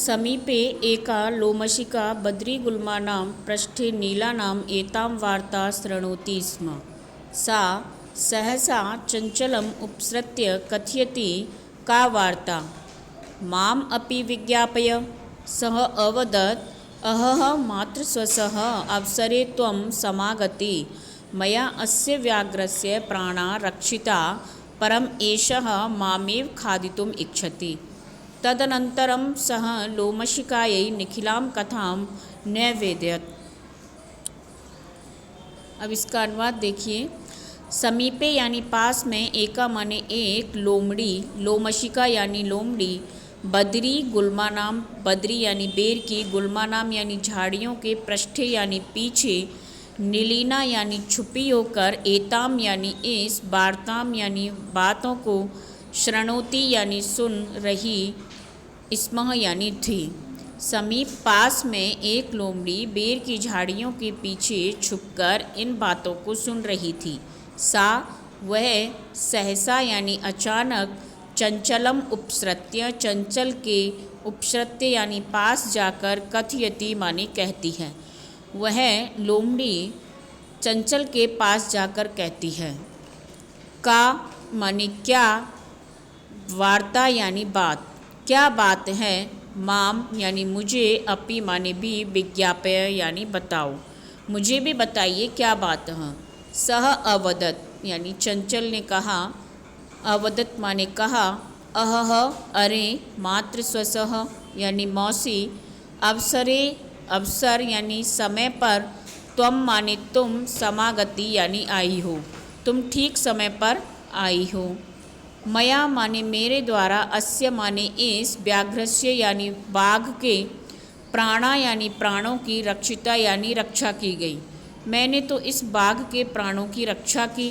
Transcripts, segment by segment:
समीपे एका लोमशिका बद्रीगुल्मानां पृष्ठे नीलानाम् एतां वार्ता शृणोति स्म। सा सहसा चञ्चलम् उपसृत्य कथयति, का वार्ता? माम् अपि विज्ञापय। सः अवदत्, अहः मातृस्वसः अवसरे त्वं समागति। मया अस्य व्याघ्रस्य प्राणाः रक्षिता, परम् एषः मामेव खादितुम् इच्छति। तदनन्तरं सः लोमशिकायै निखिलां कथां न्यवेदयत्। अब इसका अनुवाद देखिए। समीपे यानी पास में, एका माने एक, लोमड़ी लोमशिका यानी लोमड़ी, बद्री गुल्मा नाम बद्री यानी बेर की, गुल्मा नाम यानी झाड़ियों के, पृष्ठे यानी पीछे, नीलिना यानी छुपी होकर, एताम यानी इस, वार्ताम यानी बातों को, शृणोति यानी सुन रही, स्मः यानी थी। समीप पास में एक लोमड़ी बेर की झाड़ियों के पीछे छुपकर इन बातों को सुन रही थी। सा वह सहसा यानी अचानक, चंचलम उपसृत्य चंचल के, उपसृत्य यानी पास जाकर, कथयति माने कहती है। वह लोमड़ी चंचल के पास जाकर कहती है। का माने क्या, वार्ता यानी बात, क्या बात है? माम यानी मुझे, अपि माने भी, विज्ञापय यानी बताओ, मुझे भी बताइए क्या बात है। सह अवदत यानी चंचल ने कहा, अवदत माने कहा, अहह अरे, मातृस्वसः यानी मौसी, अवसरे अवसर यानी समय पर, त्वम माने तुम, समागति यानी आई हो, तुम ठीक समय पर आई हो। मया माने मेरे द्वारा, अस्य माने इस, व्याघ्रस्य यानी बाघ के, प्राणा यानी प्राणों की, रक्षिता यानी रक्षा की गई। मैंने तो इस बाघ के प्राणों की रक्षा की।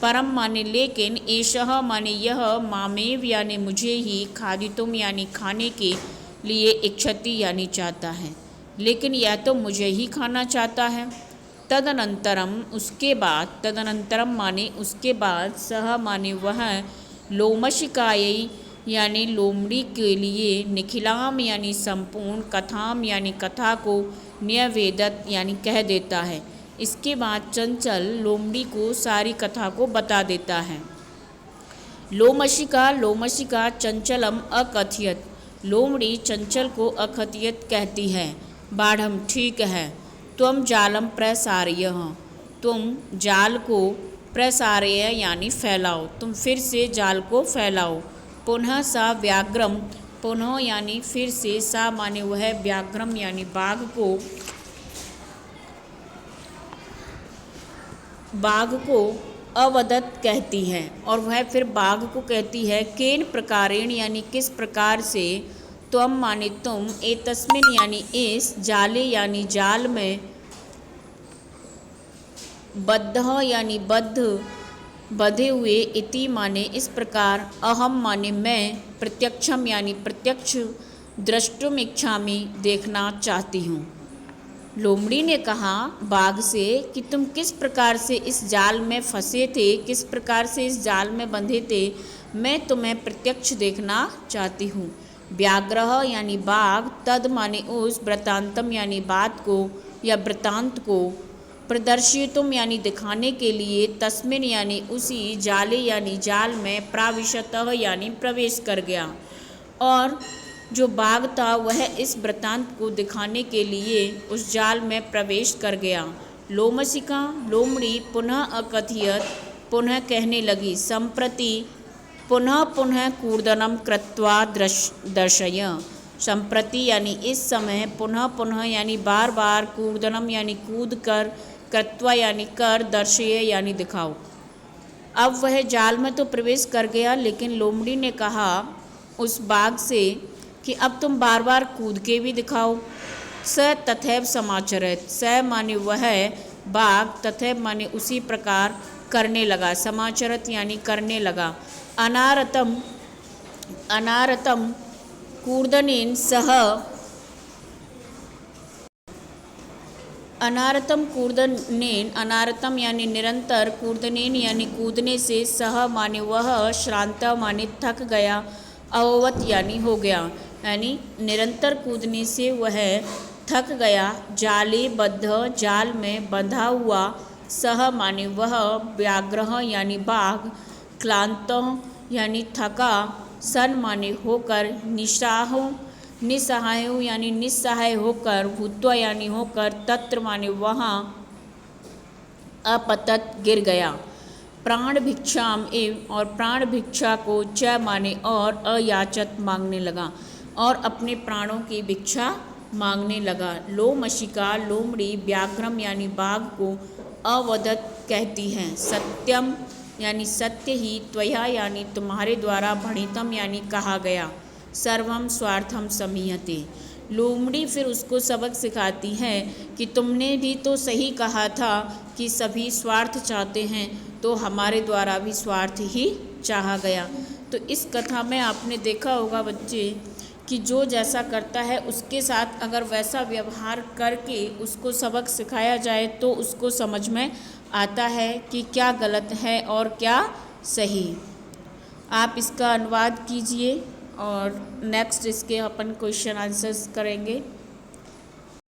परम माने लेकिन, एषः माने यह, मामेव यानी मुझे ही, खादितुम यानी खाने के लिए, इच्छति यानी चाहता है, लेकिन यह तो मुझे ही खाना चाहता है। तदनंतरम उसके बाद, तदनंतरम माने उसके बाद, सह माने वह, लोमशिकायै यानी लोमड़ी के लिए, निखिलाम यानी संपूर्ण, कथाम यानी कथा को, न्यवेदत यानी कह देता है। इसके बाद चंचल लोमड़ी को सारी कथा को बता देता है। लोमशिका लोमशिका चंचलम अकथयत, लोमड़ी चंचल को अकथयत कहती है। बाढ़म ठीक है। त्वम जालम प्रसारयः, तुम जाल को, प्रसारय यानी फैलाओ, तुम फिर से जाल को फैलाओ। पुनः सा व्याघ्रम, पुनः यानी फिर से, सा माने वह, व्याघ्रम यानी बाघ को अवदत कहती है, और वह फिर बाघ को कहती है, केन प्रकारेण यानी किस प्रकार से, त्वम माने तुम, एतस्मिन यानी इस, जाले यानी जाल में, बद्धः यानी बद्ध, बधे हुए, इति माने इस प्रकार, अहम माने मैं, प्रत्यक्षम यानी प्रत्यक्ष, द्रष्टुम इच्छामि देखना चाहती हूँ। लोमड़ी ने कहा बाघ से कि तुम किस प्रकार से इस जाल में फंसे थे, किस प्रकार से इस जाल में बंधे थे, मैं तुम्हें प्रत्यक्ष देखना चाहती हूँ। व्याघ्रः यानी बाघ, तद माने उस, वृत्तांतम यानी बात को या वृत्तांत को, प्रदर्शितुम यानी दिखाने के लिए, तस्मिन यानी उसी, जाले यानी जाल में, प्राविशतः यानी प्रवेश कर गया। और जो बाघ था वह इस वृत्तांत को दिखाने के लिए उस जाल में प्रवेश कर गया। लोमशिका लोमड़ी पुनः अकथयत, पुनः कहने लगी, संप्रति पुनः पुनः कूर्दनम कृत्वा दर्शय, संप्रति यानी इस समय, पुनः पुनः यानी बार बार, कूर्दनम यानी कूद कर, कृत्वा यानी कर, दर्शय यानी दिखाओ। अब वह जाल में तो प्रवेश कर गया, लेकिन लोमड़ी ने कहा उस बाघ से कि अब तुम बार बार कूद के भी दिखाओ। स तथैव समाचरत, स माने वह बाघ, तथैव माने उसी प्रकार, करने लगा, समाचरत यानी करने लगा। अनारतम अनारतम कूर्दनेन सह, अनारतम कूर्दनेन, अनारतम यानी निरंतर, कूर्दनेन यानी कूदने से, सह माने वह, श्रांत माने थक गया, अववत यानी हो गया, यानी निरंतर कूदने से वह थक गया। जाले बद्ध जाल में बंधा हुआ, सह माने वह, व्याघ्र यानी बाघ, क्लांत यानी थका, सन माने होकर, निसहाय यानी निस्सहाय होकर, भूत्वा यानी होकर, तत्र माने वहाँ, अपतत गिर गया। प्राण भिक्षाम एवं और प्राण भिक्षा को च माने और, अयाचत मांगने लगा और अपने प्राणों की भिक्षा मांगने लगा। लोमशिका लोमड़ी व्याघ्रम यानी बाघ को अवदत कहती हैं। सत्यम यानी सत्य ही, त्वया यानी तुम्हारे द्वारा, भणितम यानी कहा गया, सर्वम स्वार्थम समीयते। लोमड़ी फिर उसको सबक सिखाती है कि तुमने भी तो सही कहा था कि सभी स्वार्थ चाहते हैं, तो हमारे द्वारा भी स्वार्थ ही चाहा गया। तो इस कथा में आपने देखा होगा बच्चे कि जो जैसा करता है उसके साथ अगर वैसा व्यवहार करके उसको सबक सिखाया जाए तो उसको समझ में आता है कि क्या गलत है और क्या सही। आप इसका अनुवाद कीजिए और नेक्स्ट इसके अपन क्वेश्चन आंसर्स करेंगे।